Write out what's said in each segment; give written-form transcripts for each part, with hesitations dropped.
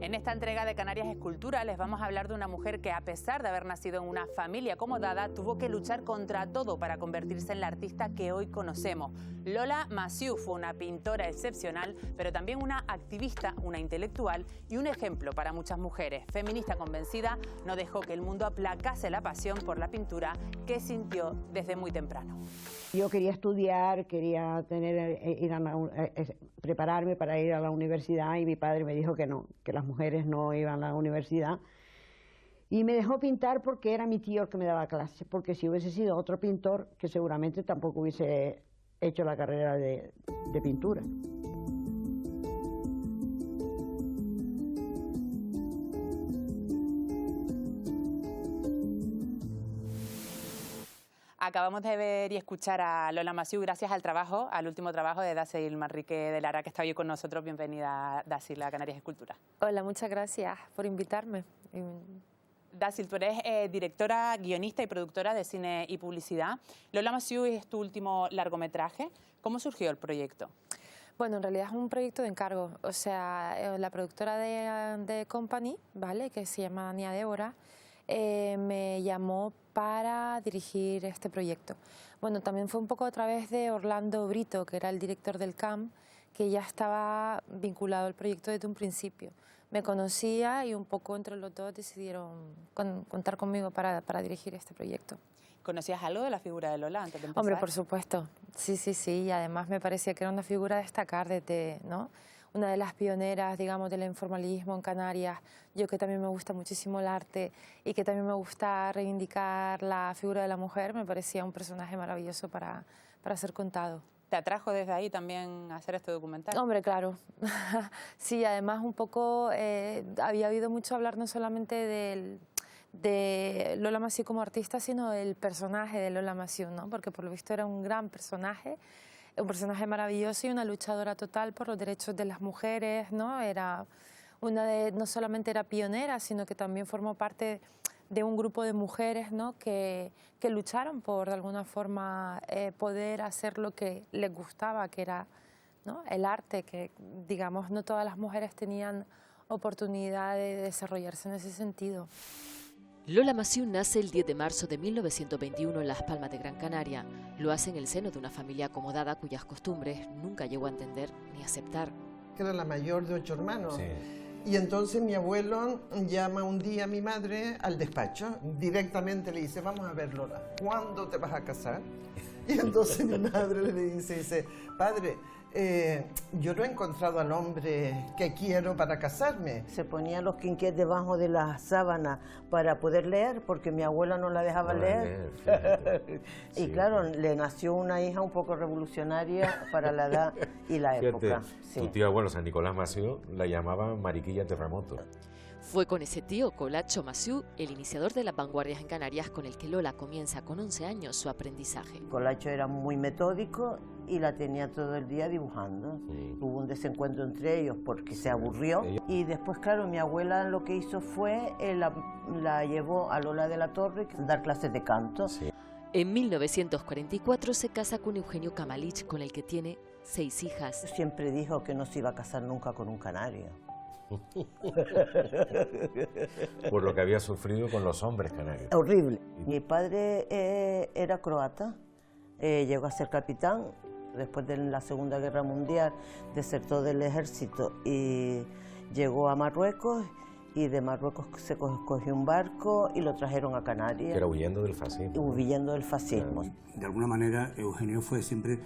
En esta entrega de Canarias Escultura les vamos a hablar de una mujer que, a pesar de haber nacido en una familia acomodada, tuvo que luchar contra todo para convertirse en la artista que hoy conocemos. Lola Massieu fue una pintora excepcional, pero también una activista, una intelectual y un ejemplo para muchas mujeres. Feminista convencida, no dejó que el mundo aplacase la pasión por la pintura que sintió desde muy temprano. Yo quería estudiar, quería prepararme para ir a la universidad y mi padre me dijo que no, que las mujeres no iban a la universidad. Y me dejó pintar porque era mi tío el que me daba clases, porque si hubiese sido otro pintor, que seguramente tampoco hubiese hecho la carrera de pintura. Acabamos de ver y escuchar a Lola Massieu gracias al último trabajo de Dacil Manrique de Lara, que está hoy con nosotros. Bienvenida, Dacil, a Canarias Escultura. Hola, muchas gracias por invitarme. Dacil, tú eres directora, guionista y productora de cine y publicidad. Lola Massieu es tu último largometraje. ¿Cómo surgió el proyecto? Bueno, en realidad es un proyecto de encargo. O sea, la productora de Company, ¿vale?, que se llama Nia Débora, me llamó para dirigir este proyecto. Bueno, también fue un poco a través de Orlando Brito, que era el director del CAM, que ya estaba vinculado al proyecto desde un principio. Me conocía y un poco entre los dos decidieron contar conmigo para dirigir este proyecto. ¿Conocías algo de la figura de Lola antes de empezar? Hombre, por supuesto. Sí, sí, sí. Y además me parecía que era una figura a destacar desde, ¿no?, una de las pioneras, digamos, del informalismo en Canarias. Yo, que también me gusta muchísimo el arte y que también me gusta reivindicar la figura de la mujer, me parecía un personaje maravilloso para ser contado. ¿Te atrajo desde ahí también a hacer este documental? Hombre, claro. Sí, además un poco había oído mucho hablar no solamente de Lola Massieu como artista, sino del personaje de Lola Massieu, ¿no? Porque por lo visto era un gran personaje, un personaje maravilloso y una luchadora total por los derechos de las mujeres, ¿no? Era no solamente era pionera, sino que también formó parte de un grupo de mujeres, ¿no?, que lucharon por, de alguna forma, poder hacer lo que les gustaba, que era, ¿no?, el arte, que, digamos, no todas las mujeres tenían oportunidad de desarrollarse en ese sentido. Lola Massieu nace el 10 de marzo de 1921 en Las Palmas de Gran Canaria. Lo hace en el seno de una familia acomodada cuyas costumbres nunca llegó a entender ni aceptar. Era la mayor de 8 hermanos. Sí. Y entonces mi abuelo llama un día a mi madre al despacho, directamente le dice: vamos a ver, Lola, ¿cuándo te vas a casar? Y entonces mi madre le dice, padre, yo no he encontrado al hombre que quiero para casarme. Se ponía los quinqués debajo de la sábana para poder leer, porque mi abuela no la dejaba leer. Y claro, le nació una hija un poco revolucionaria para la edad y la época. Sí. Tu tío abuelo, San Nicolás Massieu, la llamaba Mariquilla Terremoto. Fue con ese tío, Colacho Massieu, el iniciador de las vanguardias en Canarias, con el que Lola comienza con 11 años su aprendizaje. Colacho era muy metódico y la tenía todo el día dibujando. Sí. Hubo un desencuentro entre ellos porque se aburrió. Y después, claro, mi abuela lo que hizo fue, la llevó a Lola de la Torre a dar clases de canto. Sí. En 1944 se casa con Eugenio Camalich, con el que tiene 6 hijas. Siempre dijo que no se iba a casar nunca con un canario. Por lo que había sufrido con los hombres canarios. Horrible. Mi padre era croata, llegó a ser capitán, después de la Segunda Guerra Mundial desertó del ejército y llegó a Marruecos, y de Marruecos se cogió un barco y lo trajeron a Canarias. Que era huyendo del fascismo. Huyendo del fascismo. De alguna manera Eugenio fue siempre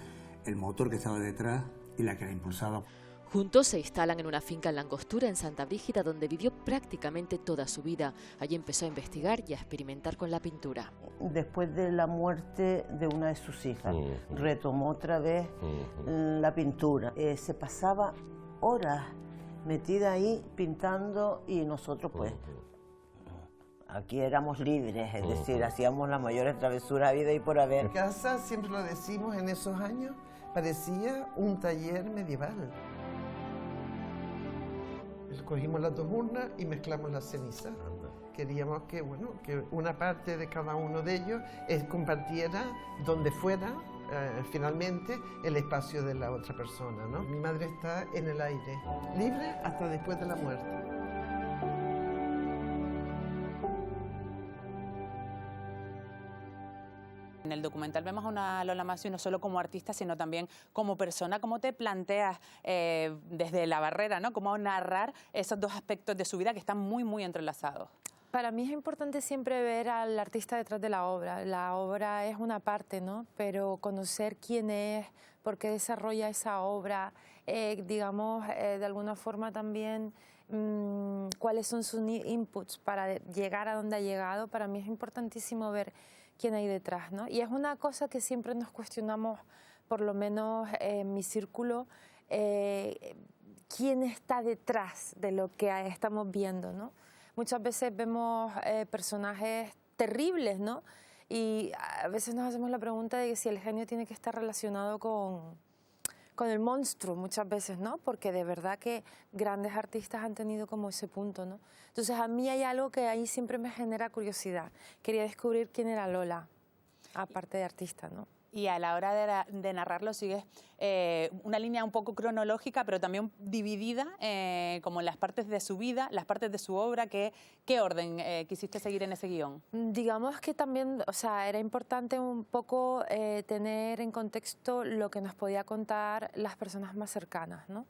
el motor que estaba detrás y la que la impulsaba. Juntos se instalan en una finca en La Angostura, en Santa Brígida, donde vivió prácticamente toda su vida. Allí empezó a investigar y a experimentar con la pintura. Después de la muerte de una de sus hijas, retomó otra vez la pintura. Se pasaba horas metida ahí pintando, y nosotros pues aquí éramos libres, es decir, hacíamos las mayores travesuras a vida y por haber. Mi casa, siempre lo decimos, en esos años parecía un taller medieval. Cogimos las 2 urnas y mezclamos las cenizas. Queríamos que, bueno, que una parte de cada uno de ellos compartiera, donde fuera, finalmente, el espacio de la otra persona, ¿no? Mi madre está en el aire, libre hasta después de la muerte. En el documental vemos a una Lola Masiu no solo como artista, sino también como persona. ¿Cómo te planteas desde la barrera, ¿no? Cómo narrar esos dos aspectos de su vida que están muy, muy entrelazados? Para mí es importante siempre ver al artista detrás de la obra. La obra es una parte, ¿no? Pero conocer quién es, por qué desarrolla esa obra, digamos, de alguna forma también cuáles son sus inputs para llegar a donde ha llegado. Para mí es importantísimo ver quién hay detrás, ¿no? Y es una cosa que siempre nos cuestionamos, por lo menos en mi círculo, quién está detrás de lo que estamos viendo, ¿no? Muchas veces vemos personajes terribles, ¿no? Y a veces nos hacemos la pregunta de si el genio tiene que estar relacionado con el monstruo, muchas veces, ¿no? Porque de verdad que grandes artistas han tenido como ese punto, ¿no? Entonces a mí hay algo que ahí siempre me genera curiosidad. Quería descubrir quién era Lola, aparte de artista, ¿no? Y a la hora de narrarlo sigues una línea un poco cronológica, pero también dividida, como en las partes de su vida, las partes de su obra. ¿Qué orden quisiste seguir en ese guión? Digamos que también, o sea, era importante un poco tener en contexto lo que nos podía contar las personas más cercanas, ¿no?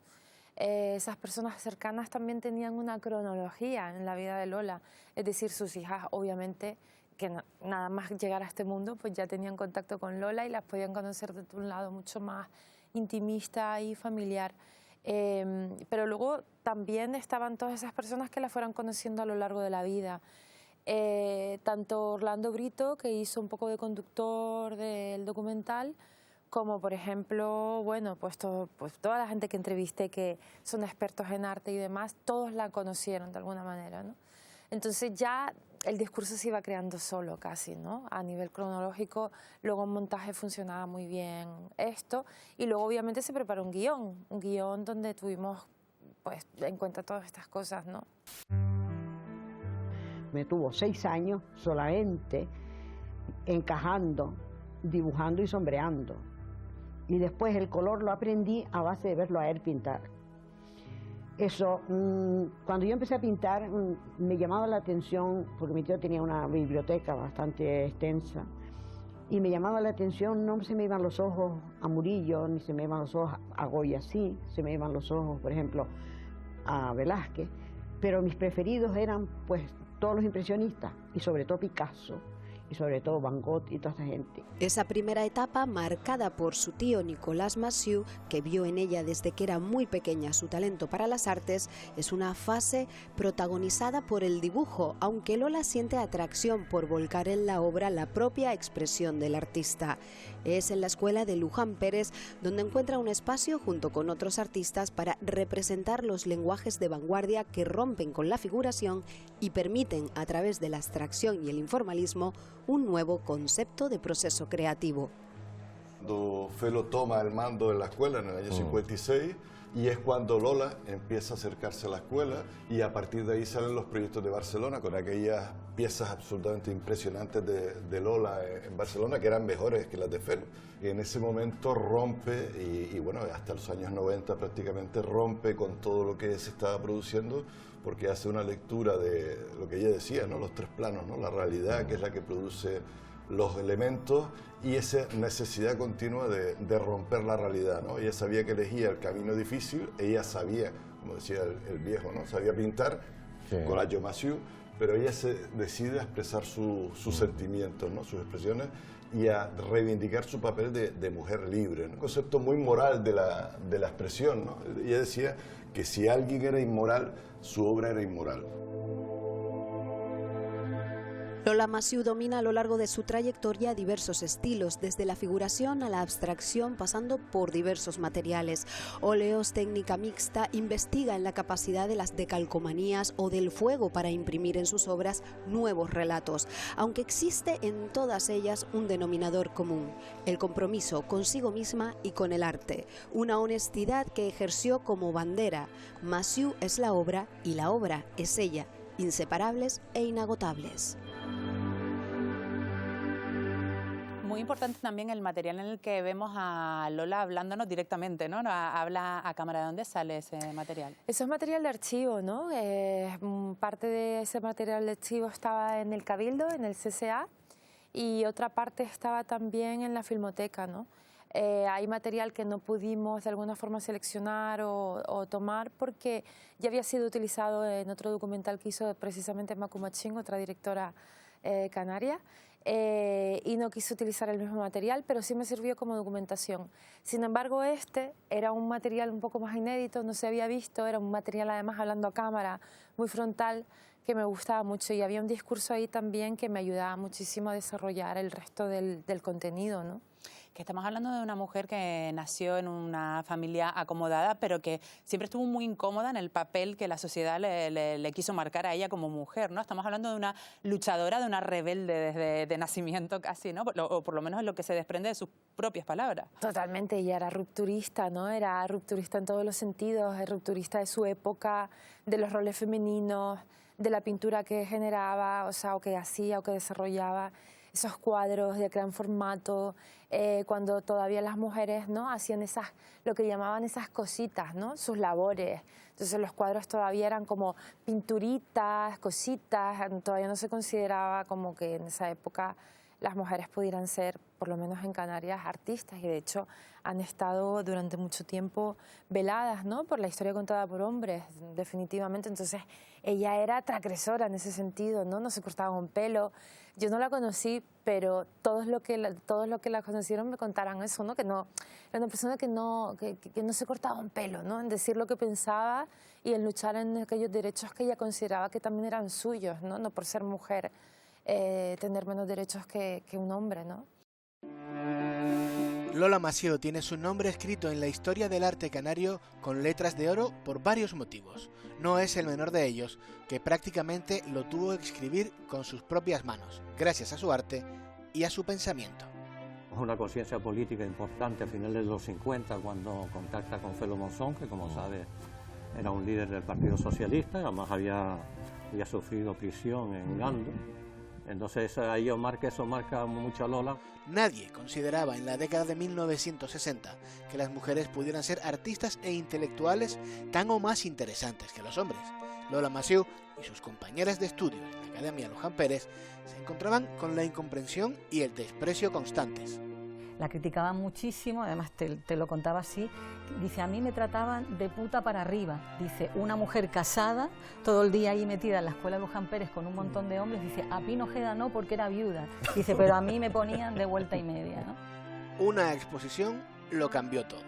Esas personas cercanas también tenían una cronología en la vida de Lola, es decir, sus hijas, obviamente, que nada más llegar a este mundo, pues ya tenían contacto con Lola y las podían conocer desde un lado mucho más intimista y familiar. Pero luego también estaban todas esas personas que la fueran conociendo a lo largo de la vida. Tanto Orlando Brito, que hizo un poco de conductor del documental, como por ejemplo, bueno, pues toda la gente que entrevisté que son expertos en arte y demás, todos la conocieron de alguna manera, ¿no? Entonces ya el discurso se iba creando solo casi, ¿no? A nivel cronológico, luego en montaje funcionaba muy bien esto y luego obviamente se preparó un guión donde tuvimos pues en cuenta todas estas cosas, ¿no? Me tuvo 6 años solamente encajando, dibujando y sombreando. Y después el color lo aprendí a base de verlo a él pintar. Eso, cuando yo empecé a pintar, me llamaba la atención, porque mi tío tenía una biblioteca bastante extensa, y me llamaba la atención, no se me iban los ojos a Murillo, ni se me iban los ojos a Goya, sí, se me iban los ojos, por ejemplo, a Velázquez, pero mis preferidos eran, pues, todos los impresionistas, y sobre todo Picasso, y sobre todo Van Gogh y toda esa gente. Esa primera etapa, marcada por su tío Nicolas Masiu, que vio en ella desde que era muy pequeña su talento para las artes, es una fase protagonizada por el dibujo, aunque Lola siente atracción por volcar en la obra la propia expresión del artista. Es en la escuela de Luján Pérez donde encuentra un espacio junto con otros artistas para representar los lenguajes de vanguardia que rompen con la figuración y permiten, a través de la abstracción y el informalismo, un nuevo concepto de proceso creativo. Cuando Felo toma el mando de la escuela en el año 56, y es cuando Lola empieza a acercarse a la escuela y a partir de ahí salen los proyectos de Barcelona con aquellas piezas absolutamente impresionantes de Lola en Barcelona que eran mejores que las de Felo. Y en ese momento rompe y bueno, hasta los años 90 prácticamente rompe con todo lo que se estaba produciendo porque hace una lectura de lo que ella decía, ¿no? Los 3 planos, ¿no? La realidad, que es la que produce los elementos, y esa necesidad continua de romper la realidad, ¿no? Ella sabía que elegía el camino difícil, ella sabía, como decía el viejo, ¿no? Sabía pintar con la Masiu, pero ella se decide a expresar sus sentimientos, ¿no? Sus expresiones, y a reivindicar su papel de mujer libre, ¿no? Un concepto muy moral de la expresión, ¿no? Ella decía que si alguien era inmoral, su obra era inmoral. Lola Masiu domina a lo largo de su trayectoria diversos estilos, desde la figuración a la abstracción, pasando por diversos materiales. Óleos, técnica mixta, investiga en la capacidad de las decalcomanías o del fuego para imprimir en sus obras nuevos relatos, aunque existe en todas ellas un denominador común: el compromiso consigo misma y con el arte, una honestidad que ejerció como bandera. Masiu es la obra y la obra es ella, inseparables e inagotables. Muy importante también el material en el que vemos a Lola hablándonos directamente, ¿no? Habla a cámara. ¿De dónde sale ese material? Eso es material de archivo, ¿no? Parte de ese material de archivo estaba en el Cabildo, en el CCA, y otra parte estaba también en la Filmoteca, ¿no? Hay material que no pudimos de alguna forma seleccionar o tomar porque ya había sido utilizado en otro documental que hizo precisamente Macu Machín, otra directora canaria, y no quise utilizar el mismo material, pero sí me sirvió como documentación. Sin embargo, este era un material un poco más inédito, no se había visto, era un material además hablando a cámara, muy frontal, que me gustaba mucho, y había un discurso ahí también que me ayudaba muchísimo a desarrollar el resto del contenido, ¿no? Que estamos hablando de una mujer que nació en una familia acomodada, pero que siempre estuvo muy incómoda en el papel que la sociedad le quiso marcar a ella como mujer, ¿no? Estamos hablando de una luchadora, de una rebelde desde de nacimiento casi, ¿no? O por lo menos es lo que se desprende de sus propias palabras. Totalmente, ella era rupturista, ¿no? Era rupturista en todos los sentidos, es rupturista de su época, de los roles femeninos, de la pintura que generaba, o sea, o que hacía o que desarrollaba, esos cuadros de gran formato, cuando todavía las mujeres, ¿no?, hacían lo que llamaban esas cositas, ¿no?, sus labores. Entonces los cuadros todavía eran como pinturitas, cositas, todavía no se consideraba como que en esa época las mujeres pudieran ser, por lo menos en Canarias, artistas, y de hecho han estado durante mucho tiempo veladas, ¿no?, por la historia contada por hombres, definitivamente. Entonces ella era transgresora en ese sentido, ¿no? No se cortaba un pelo. Yo no la conocí, pero todos los que la conocieron me contaron eso, ¿no? Que no, era una persona que no se cortaba un pelo, ¿no? En decir lo que pensaba y en luchar en aquellos derechos que ella consideraba que también eran suyos, ¿no? No por ser mujer tener menos derechos que un hombre, ¿no? Lola Massió tiene su nombre escrito en la historia del arte canario con letras de oro por varios motivos. No es el menor de ellos, que prácticamente lo tuvo que escribir con sus propias manos, gracias a su arte y a su pensamiento. Una conciencia política importante a finales de los 50, cuando contacta con Felo Monzón, que como sabe era un líder del Partido Socialista, además había sufrido prisión en Gando. Entonces eso marca mucho a Lola. Nadie consideraba en la década de 1960 que las mujeres pudieran ser artistas e intelectuales tan o más interesantes que los hombres. Lola Massió y sus compañeras de estudio en la Academia Luján Pérez se encontraban con la incomprensión y el desprecio constantes. La criticaban muchísimo, además te lo contaba así, dice, a mí me trataban de puta para arriba, dice, una mujer casada, todo el día ahí metida en la escuela Luján Pérez con un montón de hombres, dice, a Pino Ojeda no porque era viuda, dice, pero a mí me ponían de vuelta y media, ¿no? Una exposición lo cambió todo.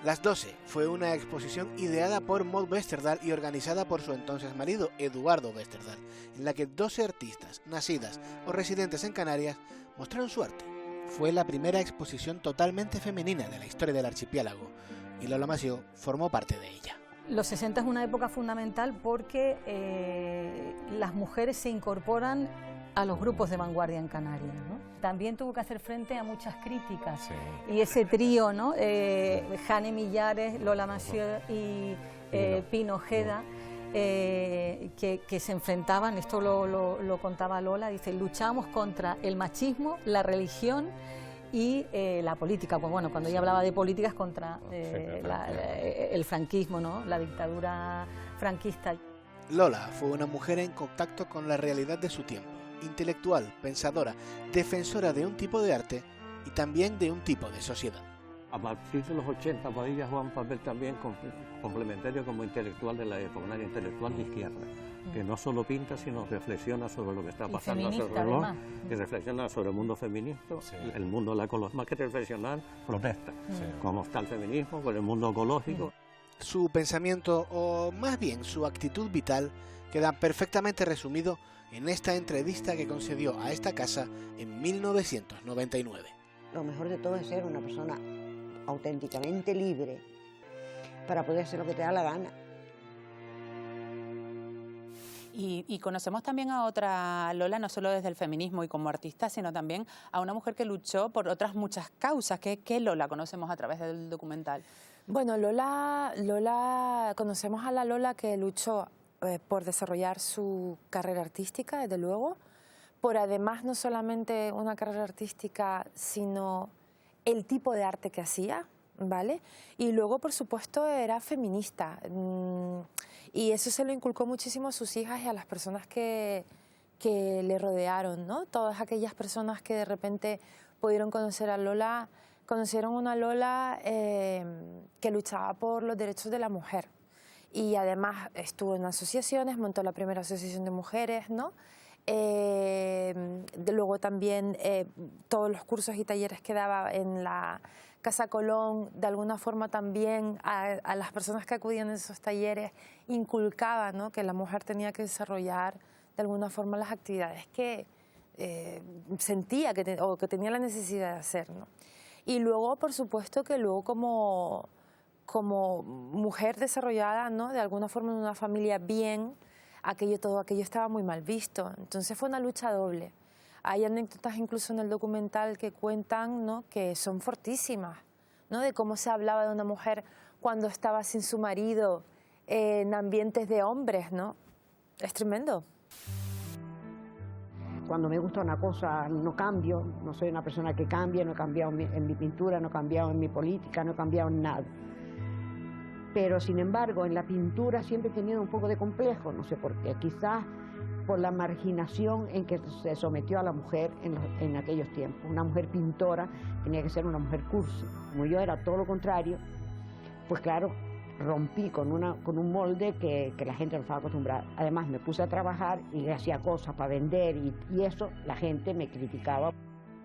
Las 12 fue una exposición ideada por Maud Westerdal y organizada por su entonces marido, Eduardo Westerdal, en la que 12 artistas nacidas o residentes en Canarias mostraron su arte. Fue la primera exposición totalmente femenina de la historia del archipiélago y Lola Massió formó parte de ella. Los 60 es una época fundamental porque las mujeres se incorporan a los grupos de vanguardia en Canarias, ¿no? También tuvo que hacer frente a muchas críticas, sí. Y ese trío, ¿no? Jane Millares, Lola Massió y Pino Ojeda, que se enfrentaban, esto lo contaba Lola, dice, luchamos contra el machismo, la religión y la política. Pues bueno, cuando ella hablaba de políticas contra el franquismo, ¿no? La dictadura franquista. Lola fue una mujer en contacto con la realidad de su tiempo, intelectual, pensadora, defensora de un tipo de arte y también de un tipo de sociedad. A partir de los 80, para ella juega un papel también complementario como intelectual de la época, una intelectual de izquierda, que no solo pinta, sino reflexiona sobre lo que está pasando a su alrededor, y reflexiona sobre el mundo feminista, sí. El mundo de la ecología, más que reflexionar, protesta, sí. Cómo está el feminismo, con el mundo ecológico. Su pensamiento, o más bien su actitud vital, queda perfectamente resumido en esta entrevista que concedió a esta casa en 1999. Lo mejor de todo es ser una persona auténticamente libre para poder hacer lo que te da la gana. Y conocemos también a otra Lola, no solo desde el feminismo y como artista, sino también a una mujer que luchó por otras muchas causas. ¿Qué Lola conocemos a través del documental? Bueno, Lola, conocemos a la Lola que luchó por desarrollar su carrera artística, desde luego, por además no solamente una carrera artística, sino el tipo de arte que hacía, ¿vale? Y luego, por supuesto, era feminista. Y eso se lo inculcó muchísimo a sus hijas y a las personas que que le rodearon, ¿no? Todas aquellas personas que de repente pudieron conocer a Lola, conocieron una Lola que luchaba por los derechos de la mujer. Y además estuvo en asociaciones, montó la primera asociación de mujeres, ¿no? Luego también todos los cursos y talleres que daba en la Casa Colón, de alguna forma también a las personas que acudían a esos talleres inculcaba, ¿no?, que la mujer tenía que desarrollar de alguna forma las actividades que sentía o que tenía la necesidad de hacer, ¿no? Y luego, por supuesto, que luego como mujer desarrollada, ¿no?, de alguna forma en una familia bien, todo aquello estaba muy mal visto. Entonces fue una lucha doble. Hay anécdotas incluso en el documental que cuentan, ¿no?, que son fortísimas, ¿no?, de cómo se hablaba de una mujer cuando estaba sin su marido en ambientes de hombres, ¿no? Es tremendo. Cuando me gusta una cosa no cambio, no soy una persona que cambie, no he cambiado en mi pintura, no he cambiado en mi política, no he cambiado en nada. Pero sin embargo en la pintura siempre he tenido un poco de complejo, no sé por qué, quizás por la marginación en que se sometió a la mujer en aquellos tiempos. Una mujer pintora tenía que ser una mujer cursi. Como yo era todo lo contrario, pues claro, rompí con un molde que la gente no estaba acostumbrada. Además me puse a trabajar y hacía cosas para vender y eso la gente me criticaba.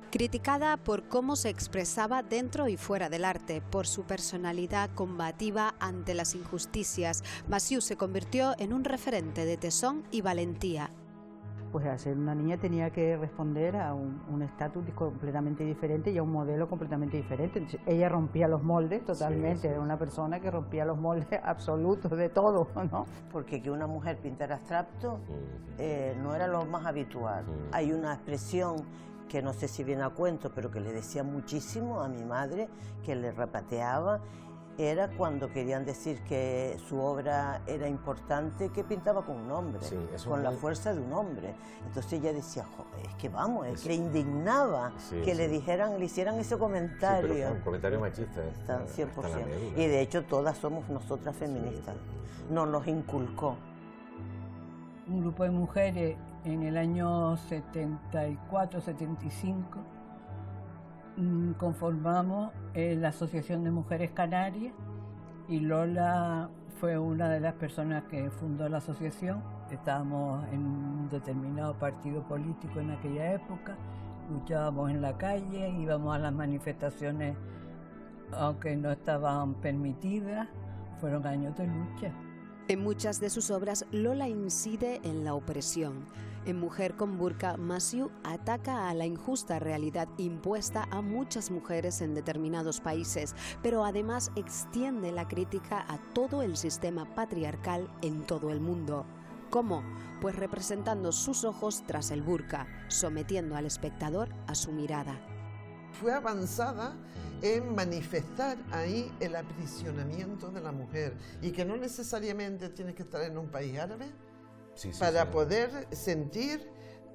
Criticada por cómo se expresaba dentro y fuera del arte, por su personalidad combativa ante las injusticias, Massieu se convirtió en un referente de tesón y valentía. Pues al ser una niña tenía que responder a un estatus completamente diferente y a un modelo completamente diferente. Entonces, ella rompía los moldes totalmente, era una persona que rompía los moldes absolutos de todo, ¿no? Porque que una mujer pintara abstracto no era lo más habitual. Hay una expresión que no sé si viene a cuento, pero que le decía muchísimo a mi madre, que le repateaba, era cuando querían decir que su obra era importante, que pintaba con un hombre, con la fuerza de un hombre. Entonces ella decía, es que vamos, es que indignaba que le hicieran ese comentario. Sí, pero fue un comentario machista. 100%. Y de hecho todas somos nosotras feministas. Nos inculcó. Un grupo de mujeres en el año 74-75 conformamos la Asociación de Mujeres Canarias y Lola fue una de las personas que fundó la asociación. Estábamos en un determinado partido político en aquella época, luchábamos en la calle, íbamos a las manifestaciones aunque no estaban permitidas, fueron años de lucha. En muchas de sus obras, Lola incide en la opresión. En Mujer con burka, Massieu ataca a la injusta realidad impuesta a muchas mujeres en determinados países, pero además extiende la crítica a todo el sistema patriarcal en todo el mundo. ¿Cómo? Pues representando sus ojos tras el burka, sometiendo al espectador a su mirada. Fue avanzada en manifestar ahí el aprisionamiento de la mujer y que no necesariamente tienes que estar en un país árabe para poder sentir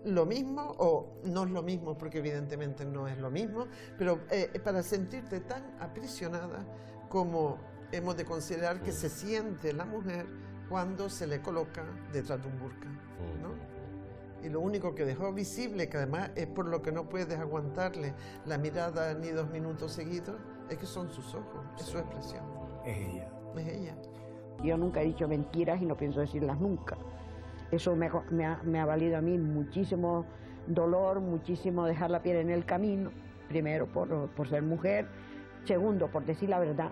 lo mismo, o no es lo mismo porque evidentemente no es lo mismo, pero para sentirte tan aprisionada como hemos de considerar que se siente la mujer cuando se le coloca detrás de un burka, ¿no? Y lo único que dejó visible, que además es por lo que no puedes aguantarle la mirada ni 2 minutos seguidos, es que son sus ojos, es su expresión. Es ella. Es ella. Yo nunca he dicho mentiras y no pienso decirlas nunca. Eso me ha valido a mí muchísimo dolor, muchísimo dejar la piel en el camino. Primero por ser mujer, segundo por decir la verdad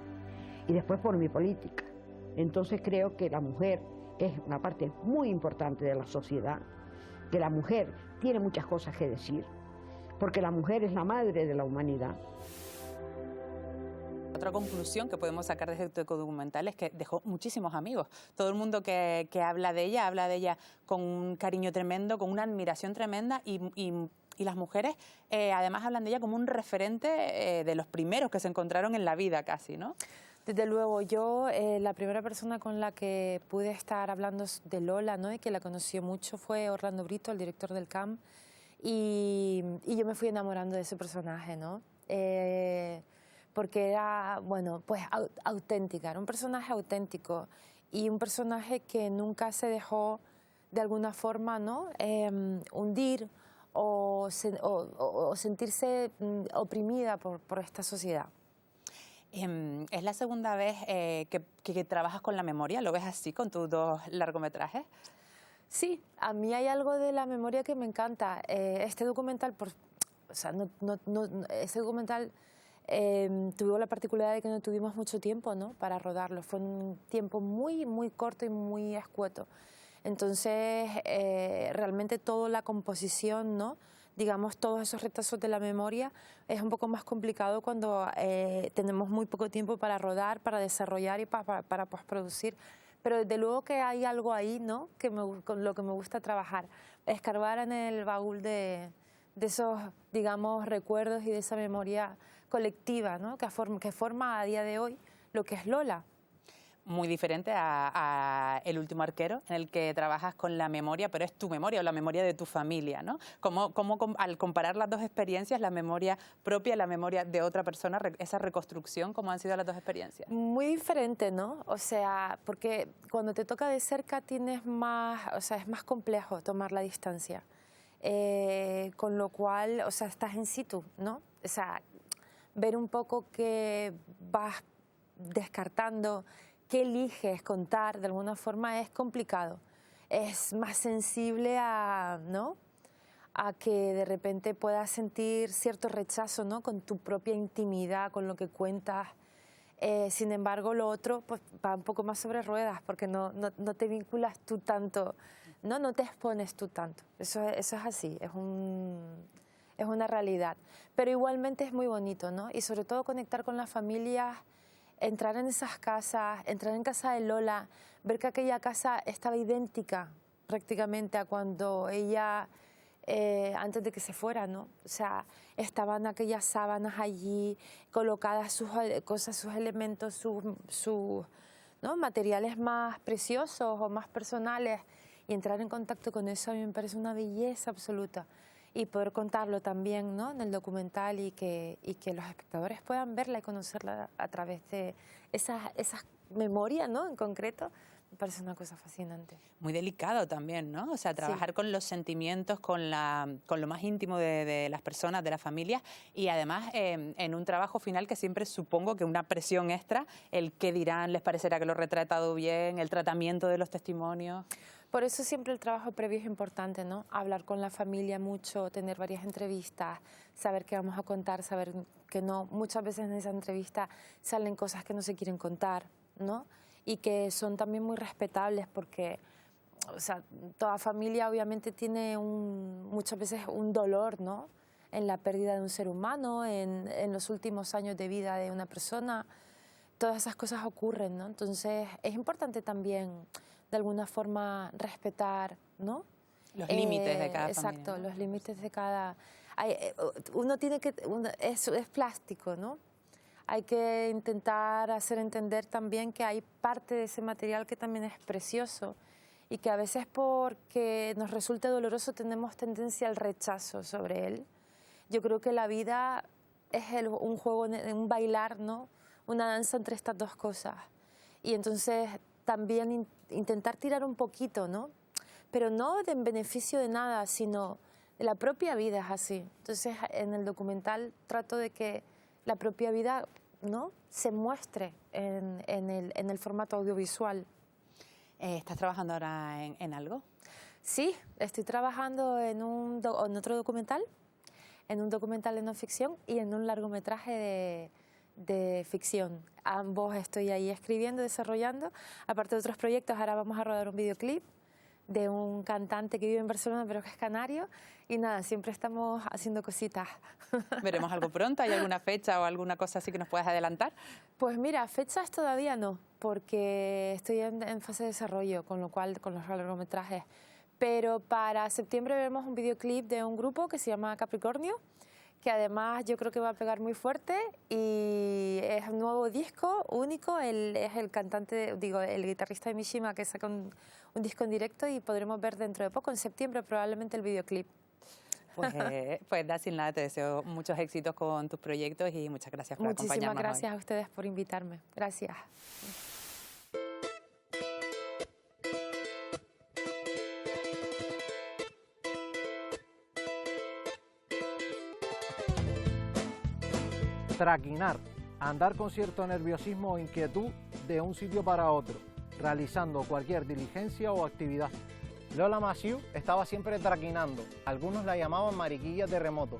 y después por mi política. Entonces creo que la mujer es una parte muy importante de la sociedad, que la mujer tiene muchas cosas que decir, porque la mujer es la madre de la humanidad. Otra conclusión que podemos sacar de este documental es que dejó muchísimos amigos. Todo el mundo que habla de ella con un cariño tremendo, con una admiración tremenda y las mujeres además hablan de ella como un referente de los primeros que se encontraron en la vida casi, ¿no? Desde luego, yo la primera persona con la que pude estar hablando de Lola, ¿no?, y que la conocí mucho fue Orlando Brito, el director del CAM, y yo me fui enamorando de ese personaje, ¿no? Porque era, bueno, pues auténtica, era un personaje auténtico y un personaje que nunca se dejó de alguna forma, ¿no? Hundir o sentirse oprimida por esta sociedad. ¿Es la segunda vez que trabajas con la memoria? ¿Lo ves así con tus 2 largometrajes? Sí, a mí hay algo de la memoria que me encanta. Este documental, tuvo la particularidad de que no tuvimos mucho tiempo, ¿no?, para rodarlo. Fue un tiempo muy, muy corto y muy escueto. Entonces, realmente toda la composición, ¿no?, digamos, todos esos retazos de la memoria, es un poco más complicado cuando tenemos muy poco tiempo para rodar, para desarrollar y para postproducir. Pero desde luego que hay algo ahí, ¿no?, con lo que me gusta trabajar, escarbar en el baúl de esos, digamos, recuerdos y de esa memoria colectiva, ¿no?, que forma a día de hoy lo que es Lola. Muy diferente a El último arquero, en el que trabajas con la memoria, pero es tu memoria o la memoria de tu familia, ¿no? ¿Cómo al comparar las 2 experiencias, la memoria propia y la memoria de otra persona, esa reconstrucción, cómo han sido las 2 experiencias? Muy diferente, ¿no? O sea, porque cuando te toca de cerca tienes más, o sea, es más complejo tomar la distancia. Con lo cual, o sea, estás in situ, ¿no? O sea, ver un poco qué vas descartando, qué eliges contar, de alguna forma es complicado. Es más sensible a, ¿no?, a que de repente puedas sentir cierto rechazo, ¿no?, con tu propia intimidad, con lo que cuentas. Sin embargo, lo otro pues, va un poco más sobre ruedas, porque no te vinculas tú tanto, no te expones tú tanto. Eso es así, es una realidad. Pero igualmente es muy bonito, ¿no? Y sobre todo conectar con las familias, entrar en esas casas, entrar en casa de Lola, ver que aquella casa estaba idéntica prácticamente a cuando ella, antes de que se fuera, ¿no? O sea, estaban aquellas sábanas allí, colocadas sus cosas, sus elementos, sus ¿no?, materiales más preciosos o más personales, y entrar en contacto con eso a mí me parece una belleza absoluta. Y poder contarlo también, ¿no?, en el documental y que los espectadores puedan verla y conocerla a través de esas memorias, ¿no?, en concreto, me parece una cosa fascinante. Muy delicado también, ¿no? O sea, trabajar Sí. con los sentimientos, con lo más íntimo de las personas, de las familias, y además en un trabajo final que siempre supongo que una presión extra, el qué dirán, les parecerá que lo he retratado bien, el tratamiento de los testimonios. Por eso siempre el trabajo previo es importante, ¿no? Hablar con la familia mucho, tener varias entrevistas, saber qué vamos a contar, saber que no, muchas veces en esa entrevista salen cosas que no se quieren contar, ¿no? Y que son también muy respetables porque, o sea, toda familia obviamente tiene muchas veces un dolor, ¿no?, en la pérdida de un ser humano, en los últimos años de vida de una persona. Todas esas cosas ocurren, ¿no? Entonces es importante también de alguna forma respetar, ¿no?, Los límites de cada familia. Exacto, los límites de cada... Uno tiene que... es plástico, ¿no? Hay que intentar hacer entender también que hay parte de ese material que también es precioso y que a veces porque nos resulte doloroso tenemos tendencia al rechazo sobre él. Yo creo que la vida es un juego, un bailar, ¿no?, una danza entre estas 2 cosas. Y entonces también intentar tirar un poquito, ¿no?, pero no en beneficio de nada, sino de la propia vida, es así. Entonces en el documental trato de que la propia vida, ¿no?, se muestre en el formato audiovisual. ¿Estás trabajando ahora en algo? Sí, estoy trabajando en otro documental, en un documental de no ficción y en un largometraje de ficción. Ambos estoy ahí escribiendo, desarrollando. Aparte de otros proyectos, ahora vamos a rodar un videoclip de un cantante que vive en Barcelona pero que es canario, y nada, siempre estamos haciendo cositas. ¿Veremos algo pronto? ¿Hay alguna fecha o alguna cosa así que nos puedas adelantar? Pues mira, fechas todavía no, porque estoy en fase de desarrollo, con lo cual con los largometrajes. Pero para septiembre veremos un videoclip de un grupo que se llama Capricornio, que además yo creo que va a pegar muy fuerte, y es un nuevo disco único. Él es el cantante, el guitarrista de Mishima, que saca un disco en directo, y podremos ver dentro de poco, en septiembre probablemente, el videoclip. Pues Dazzin, nada, te deseo muchos éxitos con tus proyectos y muchas gracias por acompañarnos. Muchísimas gracias a ustedes por invitarme. Gracias. Traquinar, andar con cierto nerviosismo o inquietud de un sitio para otro, realizando cualquier diligencia o actividad. Lola Massieu estaba siempre traquinando, algunos la llamaban mariquilla terremoto.